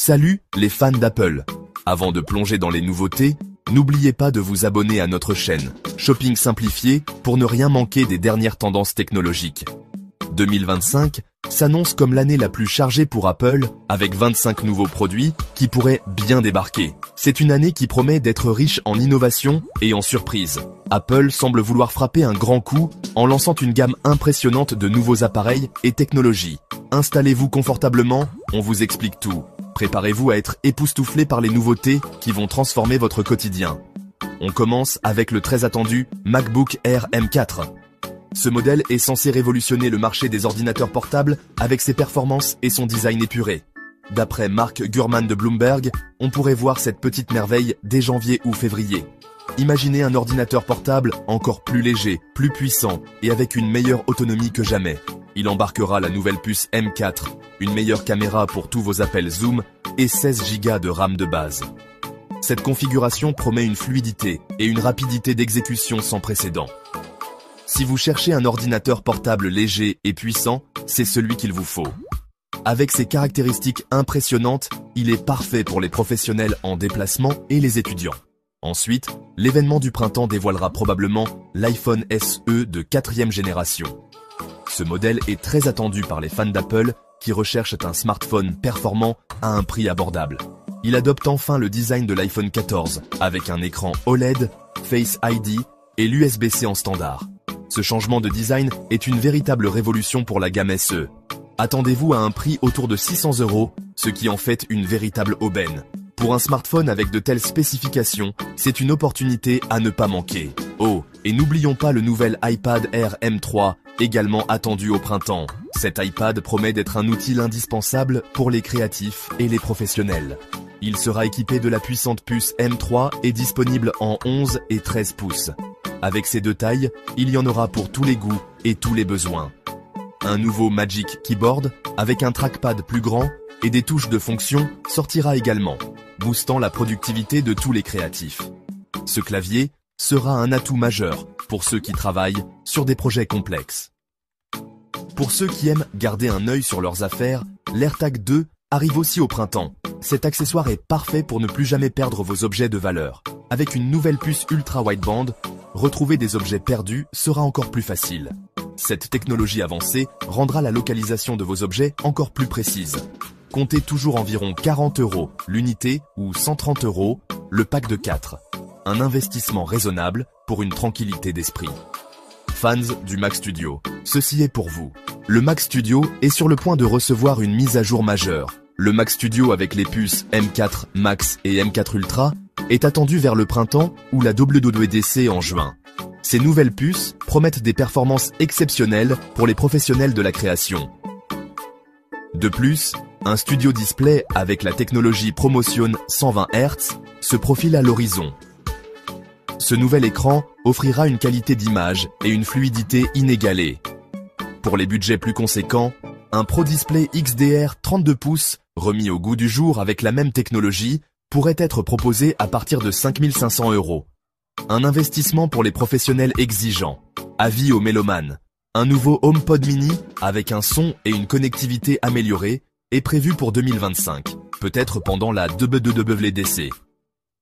Salut les fans d'Apple. Avant de plonger dans les nouveautés, n'oubliez pas de vous abonner à notre chaîne Shopping Simplifié pour ne rien manquer des dernières tendances technologiques. 2025 s'annonce comme l'année la plus chargée pour Apple, avec 25 nouveaux produits qui pourraient bien débarquer. C'est une année qui promet d'être riche en innovation et en surprises. Apple semble vouloir frapper un grand coup en lançant une gamme impressionnante de nouveaux appareils et technologies. Installez-vous confortablement, on vous explique tout. Préparez-vous à être époustouflé par les nouveautés qui vont transformer votre quotidien. On commence avec le très attendu MacBook Air M4. Ce modèle est censé révolutionner le marché des ordinateurs portables avec ses performances et son design épuré. D'après Mark Gurman de Bloomberg, on pourrait voir cette petite merveille dès janvier ou février. Imaginez un ordinateur portable encore plus léger, plus puissant et avec une meilleure autonomie que jamais. Il embarquera la nouvelle puce M4, une meilleure caméra pour tous vos appels Zoom et 16 Go de RAM de base. Cette configuration promet une fluidité et une rapidité d'exécution sans précédent. Si vous cherchez un ordinateur portable léger et puissant, c'est celui qu'il vous faut. Avec ses caractéristiques impressionnantes, il est parfait pour les professionnels en déplacement et les étudiants. Ensuite, l'événement du printemps dévoilera probablement l'iPhone SE de 4e génération. Ce modèle est très attendu par les fans d'Apple qui recherchent un smartphone performant à un prix abordable. Il adopte enfin le design de l'iPhone 14 avec un écran OLED, Face ID et l'USB-C en standard. Ce changement de design est une véritable révolution pour la gamme SE. Attendez-vous à un prix autour de 600 €, ce qui en fait une véritable aubaine. Pour un smartphone avec de telles spécifications, c'est une opportunité à ne pas manquer. Oh, et n'oublions pas le nouvel iPad Air M3, également attendu au printemps. Cet iPad promet d'être un outil indispensable pour les créatifs et les professionnels. Il sera équipé de la puissante puce M3 et disponible en 11 et 13 pouces. Avec ces deux tailles, il y en aura pour tous les goûts et tous les besoins. Un nouveau Magic Keyboard, avec un trackpad plus grand et des touches de fonction, sortira également, boostant la productivité de tous les créatifs. Ce clavier sera un atout majeur pour ceux qui travaillent sur des projets complexes. Pour ceux qui aiment garder un œil sur leurs affaires, l'AirTag 2 arrive aussi au printemps. Cet accessoire est parfait pour ne plus jamais perdre vos objets de valeur. Avec une nouvelle puce ultra wideband, retrouver des objets perdus sera encore plus facile. Cette technologie avancée rendra la localisation de vos objets encore plus précise. Comptez toujours environ 40 € l'unité ou 130 € le pack de 4. Un investissement raisonnable pour une tranquillité d'esprit. Fans du Mac Studio, ceci est pour vous. Le Mac Studio est sur le point de recevoir une mise à jour majeure. Le Mac Studio avec les puces M4 Max et M4 Ultra est attendu vers le printemps ou la WWDC en juin. Ces nouvelles puces promettent des performances exceptionnelles pour les professionnels de la création. De plus, un studio display avec la technologie ProMotion 120 Hz se profile à l'horizon. Ce nouvel écran offrira une qualité d'image et une fluidité inégalée. Pour les budgets plus conséquents, un Pro Display XDR 32 pouces, remis au goût du jour avec la même technologie, pourrait être proposé à partir de 5 500 €. Un investissement pour les professionnels exigeants. Avis aux mélomanes. Un nouveau HomePod mini, avec un son et une connectivité améliorée, est prévu pour 2025, peut-être pendant la WWDC.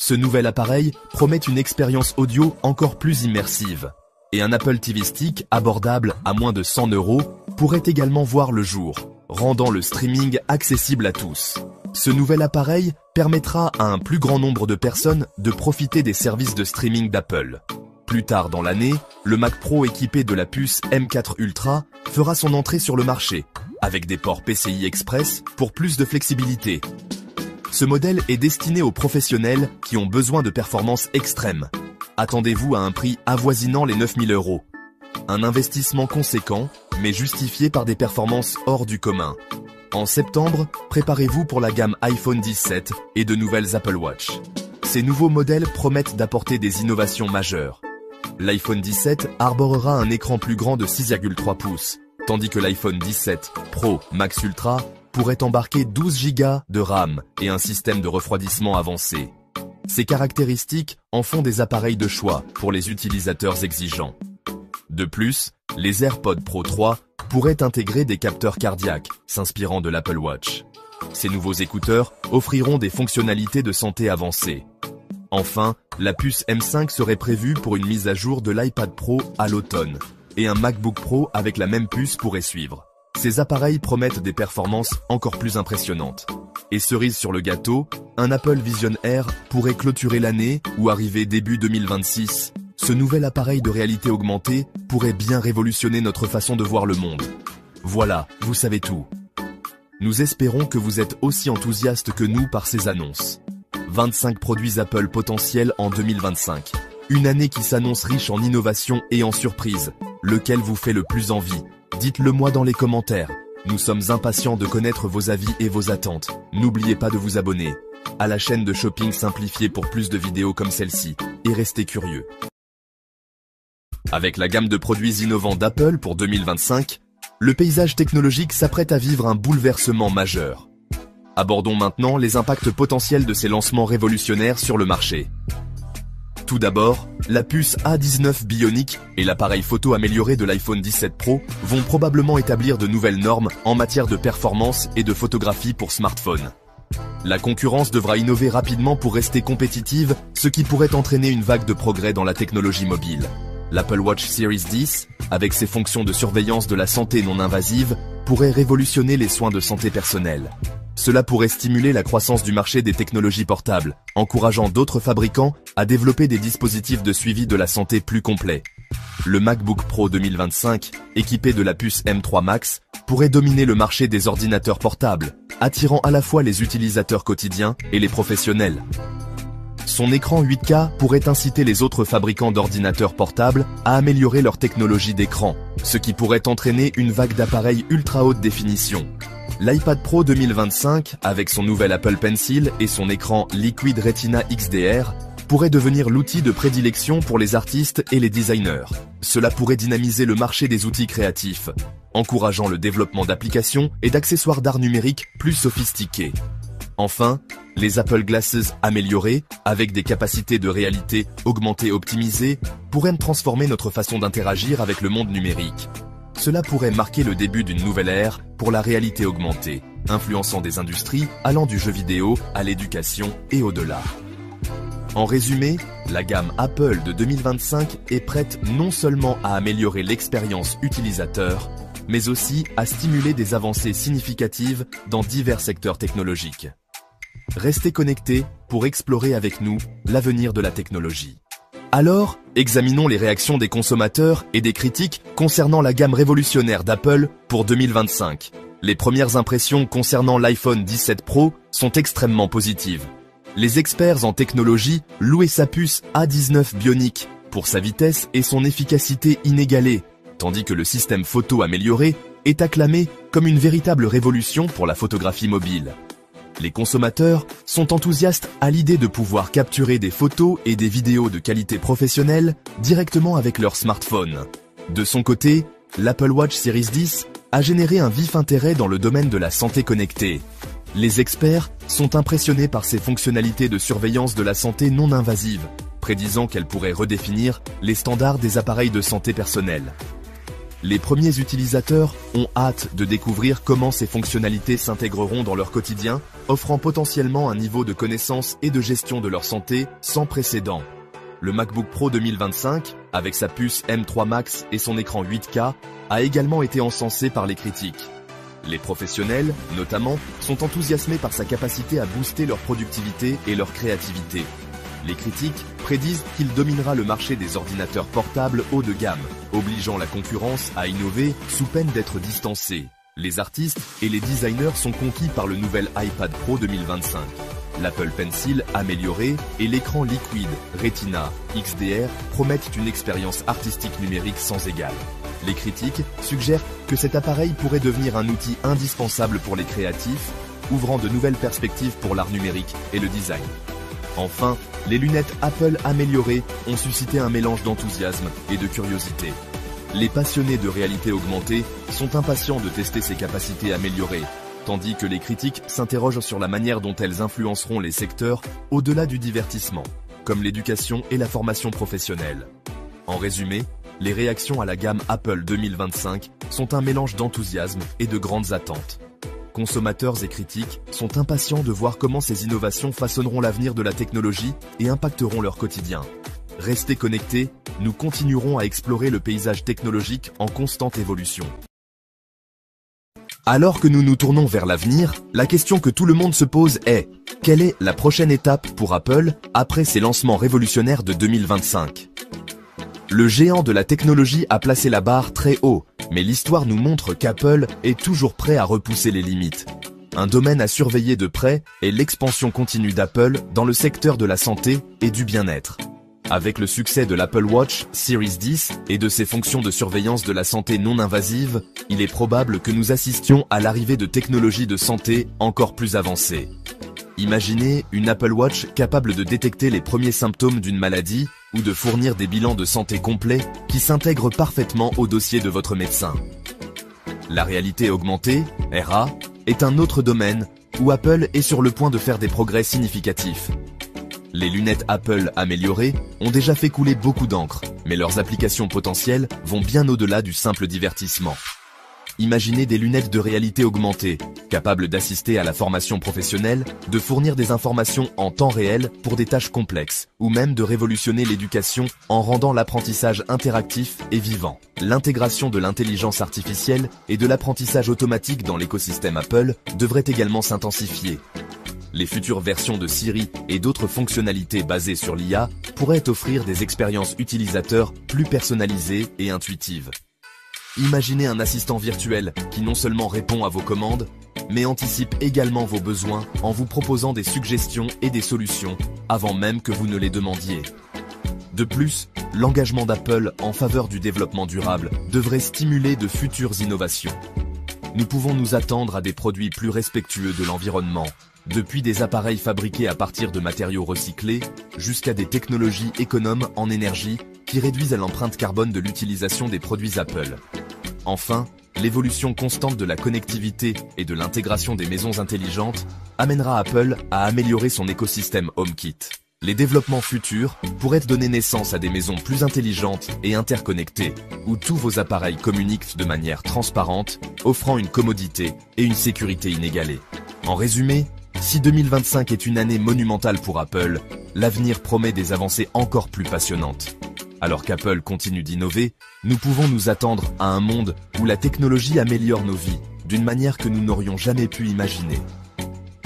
Ce nouvel appareil promet une expérience audio encore plus immersive. Et un Apple TV Stick abordable à moins de 100 € pourrait également voir le jour, rendant le streaming accessible à tous. Ce nouvel appareil permettra à un plus grand nombre de personnes de profiter des services de streaming d'Apple. Plus tard dans l'année, le Mac Pro équipé de la puce M4 Ultra fera son entrée sur le marché, avec des ports PCI Express pour plus de flexibilité. Ce modèle est destiné aux professionnels qui ont besoin de performances extrêmes. Attendez-vous à un prix avoisinant les 9 000 €. Un investissement conséquent, mais justifié par des performances hors du commun. En septembre, préparez-vous pour la gamme iPhone 17 et de nouvelles Apple Watch. Ces nouveaux modèles promettent d'apporter des innovations majeures. L'iPhone 17 arborera un écran plus grand de 6,3 pouces, tandis que l'iPhone 17 Pro Max Ultra pourrait embarquer 12 Go de RAM et un système de refroidissement avancé. Ces caractéristiques en font des appareils de choix pour les utilisateurs exigeants. De plus, les AirPods Pro 3 pourraient intégrer des capteurs cardiaques, s'inspirant de l'Apple Watch. Ces nouveaux écouteurs offriront des fonctionnalités de santé avancées. Enfin, la puce M5 serait prévue pour une mise à jour de l'iPad Pro à l'automne, et un MacBook Pro avec la même puce pourrait suivre. Ces appareils promettent des performances encore plus impressionnantes. Et cerise sur le gâteau, un Apple Vision Air pourrait clôturer l'année ou arriver début 2026. Ce nouvel appareil de réalité augmentée pourrait bien révolutionner notre façon de voir le monde. Voilà, vous savez tout. Nous espérons que vous êtes aussi enthousiastes que nous par ces annonces. 25 produits Apple potentiels en 2025. Une année qui s'annonce riche en innovation et en surprises. Lequel vous fait le plus envie? Dites-le moi dans les commentaires. Nous sommes impatients de connaître vos avis et vos attentes. N'oubliez pas de vous abonner à la chaîne de Shopping Simplifié pour plus de vidéos comme celle-ci. Et restez curieux. Avec la gamme de produits innovants d'Apple pour 2025, le paysage technologique s'apprête à vivre un bouleversement majeur. Abordons maintenant les impacts potentiels de ces lancements révolutionnaires sur le marché. Tout d'abord, la puce A19 Bionic et l'appareil photo amélioré de l'iPhone 17 Pro vont probablement établir de nouvelles normes en matière de performance et de photographie pour smartphones. La concurrence devra innover rapidement pour rester compétitive, ce qui pourrait entraîner une vague de progrès dans la technologie mobile. L'Apple Watch Series 10, avec ses fonctions de surveillance de la santé non invasive, pourrait révolutionner les soins de santé personnelle. Cela pourrait stimuler la croissance du marché des technologies portables, encourageant d'autres fabricants à développer des dispositifs de suivi de la santé plus complets. Le MacBook Pro 2025, équipé de la puce M3 Max, pourrait dominer le marché des ordinateurs portables, attirant à la fois les utilisateurs quotidiens et les professionnels. Son écran 8K pourrait inciter les autres fabricants d'ordinateurs portables à améliorer leur technologie d'écran, ce qui pourrait entraîner une vague d'appareils ultra haute définition. L'iPad Pro 2025, avec son nouvel Apple Pencil et son écran Liquid Retina XDR, pourrait devenir l'outil de prédilection pour les artistes et les designers. Cela pourrait dynamiser le marché des outils créatifs, encourageant le développement d'applications et d'accessoires d'art numérique plus sophistiqués. Enfin, les Apple Glasses améliorés, avec des capacités de réalité augmentée optimisées, pourraient transformer notre façon d'interagir avec le monde numérique. Cela pourrait marquer le début d'une nouvelle ère pour la réalité augmentée, influençant des industries allant du jeu vidéo à l'éducation et au-delà. En résumé, la gamme Apple de 2025 est prête non seulement à améliorer l'expérience utilisateur, mais aussi à stimuler des avancées significatives dans divers secteurs technologiques. Restez connectés pour explorer avec nous l'avenir de la technologie. Alors, examinons les réactions des consommateurs et des critiques concernant la gamme révolutionnaire d'Apple pour 2025. Les premières impressions concernant l'iPhone 17 Pro sont extrêmement positives. Les experts en technologie louaient sa puce A19 Bionic pour sa vitesse et son efficacité inégalée, tandis que le système photo amélioré est acclamé comme une véritable révolution pour la photographie mobile. Les consommateurs sont enthousiastes à l'idée de pouvoir capturer des photos et des vidéos de qualité professionnelle directement avec leur smartphone. De son côté, l'Apple Watch Series 10 a généré un vif intérêt dans le domaine de la santé connectée. Les experts sont impressionnés par ses fonctionnalités de surveillance de la santé non invasive, prédisant qu'elle pourrait redéfinir les standards des appareils de santé personnelle. Les premiers utilisateurs ont hâte de découvrir comment ces fonctionnalités s'intégreront dans leur quotidien, offrant potentiellement un niveau de connaissance et de gestion de leur santé sans précédent. Le MacBook Pro 2025, avec sa puce M3 Max et son écran 8K, a également été encensé par les critiques. Les professionnels, notamment, sont enthousiasmés par sa capacité à booster leur productivité et leur créativité. Les critiques prédisent qu'il dominera le marché des ordinateurs portables haut de gamme, obligeant la concurrence à innover sous peine d'être distancée. Les artistes et les designers sont conquis par le nouvel iPad Pro 2025. L'Apple Pencil amélioré et l'écran Liquid Retina XDR promettent une expérience artistique numérique sans égale. Les critiques suggèrent que cet appareil pourrait devenir un outil indispensable pour les créatifs, ouvrant de nouvelles perspectives pour l'art numérique et le design. Enfin, les lunettes Apple améliorées ont suscité un mélange d'enthousiasme et de curiosité. Les passionnés de réalité augmentée sont impatients de tester ces capacités améliorées, tandis que les critiques s'interrogent sur la manière dont elles influenceront les secteurs au-delà du divertissement, comme l'éducation et la formation professionnelle. En résumé, les réactions à la gamme Apple 2025 sont un mélange d'enthousiasme et de grandes attentes. consommateurs et critiques sont impatients de voir comment ces innovations façonneront l'avenir de la technologie et impacteront leur quotidien. Restez connectés, nous continuerons à explorer le paysage technologique en constante évolution. Alors que nous nous tournons vers l'avenir, la question que tout le monde se pose est: quelle est la prochaine étape pour Apple après ses lancements révolutionnaires de 2025 ? Le géant de la technologie a placé la barre très haut, mais l'histoire nous montre qu'Apple est toujours prêt à repousser les limites. Un domaine à surveiller de près est l'expansion continue d'Apple dans le secteur de la santé et du bien-être. Avec le succès de l'Apple Watch Series 10 et de ses fonctions de surveillance de la santé non invasive, il est probable que nous assistions à l'arrivée de technologies de santé encore plus avancées. Imaginez une Apple Watch capable de détecter les premiers symptômes d'une maladie ou de fournir des bilans de santé complets qui s'intègrent parfaitement au dossier de votre médecin. La réalité augmentée, RA, est un autre domaine où Apple est sur le point de faire des progrès significatifs. Les lunettes Apple améliorées ont déjà fait couler beaucoup d'encre, mais leurs applications potentielles vont bien au-delà du simple divertissement. Imaginez des lunettes de réalité augmentée, capables d'assister à la formation professionnelle, de fournir des informations en temps réel pour des tâches complexes, ou même de révolutionner l'éducation en rendant l'apprentissage interactif et vivant. L'intégration de l'intelligence artificielle et de l'apprentissage automatique dans l'écosystème Apple devrait également s'intensifier. Les futures versions de Siri et d'autres fonctionnalités basées sur l'IA pourraient offrir des expériences utilisateurs plus personnalisées et intuitives. Imaginez un assistant virtuel qui non seulement répond à vos commandes, mais anticipe également vos besoins en vous proposant des suggestions et des solutions avant même que vous ne les demandiez. De plus, l'engagement d'Apple en faveur du développement durable devrait stimuler de futures innovations. Nous pouvons nous attendre à des produits plus respectueux de l'environnement, depuis des appareils fabriqués à partir de matériaux recyclés, jusqu'à des technologies économes en énergie qui réduisent l'empreinte carbone de l'utilisation des produits Apple. Enfin, l'évolution constante de la connectivité et de l'intégration des maisons intelligentes amènera Apple à améliorer son écosystème HomeKit. Les développements futurs pourraient donner naissance à des maisons plus intelligentes et interconnectées, où tous vos appareils communiquent de manière transparente, offrant une commodité et une sécurité inégalées. En résumé, si 2025 est une année monumentale pour Apple, l'avenir promet des avancées encore plus passionnantes. Alors qu'Apple continue d'innover, nous pouvons nous attendre à un monde où la technologie améliore nos vies d'une manière que nous n'aurions jamais pu imaginer.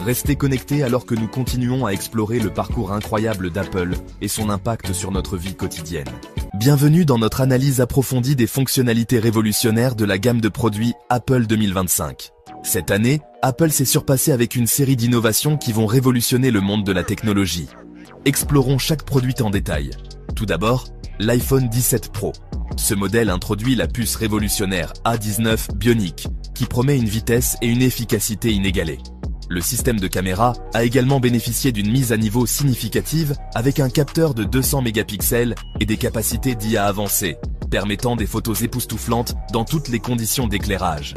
Restez connectés alors que nous continuons à explorer le parcours incroyable d'Apple et son impact sur notre vie quotidienne. Bienvenue dans notre analyse approfondie des fonctionnalités révolutionnaires de la gamme de produits Apple 2025. Cette année, Apple s'est surpassé avec une série d'innovations qui vont révolutionner le monde de la technologie. Explorons chaque produit en détail. Tout d'abord, l'iPhone 17 Pro. Ce modèle introduit la puce révolutionnaire A19 Bionic, qui promet une vitesse et une efficacité inégalées. Le système de caméra a également bénéficié d'une mise à niveau significative avec un capteur de 200 mégapixels et des capacités d'IA avancées, permettant des photos époustouflantes dans toutes les conditions d'éclairage.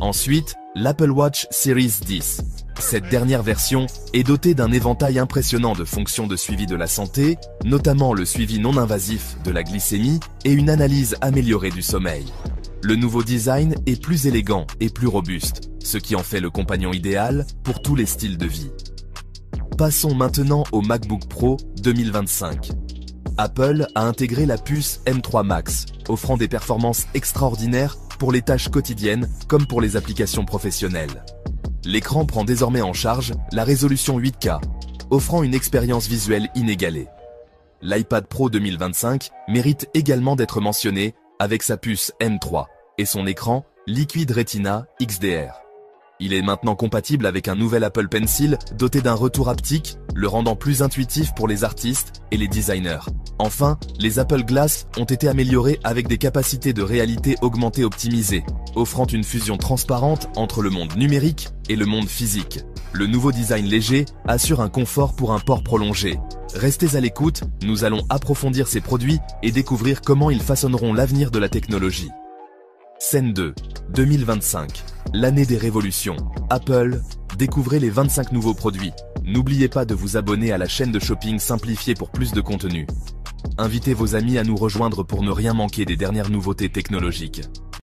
Ensuite, l'Apple Watch Series 10. Cette dernière version est dotée d'un éventail impressionnant de fonctions de suivi de la santé, notamment le suivi non invasif de la glycémie et une analyse améliorée du sommeil. Le nouveau design est plus élégant et plus robuste, ce qui en fait le compagnon idéal pour tous les styles de vie. Passons maintenant au MacBook Pro 2025. Apple a intégré la puce M3 Max, offrant des performances extraordinaires pour les tâches quotidiennes comme pour les applications professionnelles. L'écran prend désormais en charge la résolution 8K, offrant une expérience visuelle inégalée. L'iPad Pro 2025 mérite également d'être mentionné avec sa puce M3 et son écran Liquid Retina XDR. Il est maintenant compatible avec un nouvel Apple Pencil doté d'un retour haptique, le rendant plus intuitif pour les artistes et les designers. Enfin, les Apple Glass ont été améliorés avec des capacités de réalité augmentée optimisées, offrant une fusion transparente entre le monde numérique et le monde physique. Le nouveau design léger assure un confort pour un port prolongé. Restez à l'écoute, nous allons approfondir ces produits et découvrir comment ils façonneront l'avenir de la technologie. Scène 2, 2025, l'année des révolutions. Apple, découvrez les 25 nouveaux produits. N'oubliez pas de vous abonner à la chaîne de shopping simplifiée pour plus de contenu. Invitez vos amis à nous rejoindre pour ne rien manquer des dernières nouveautés technologiques.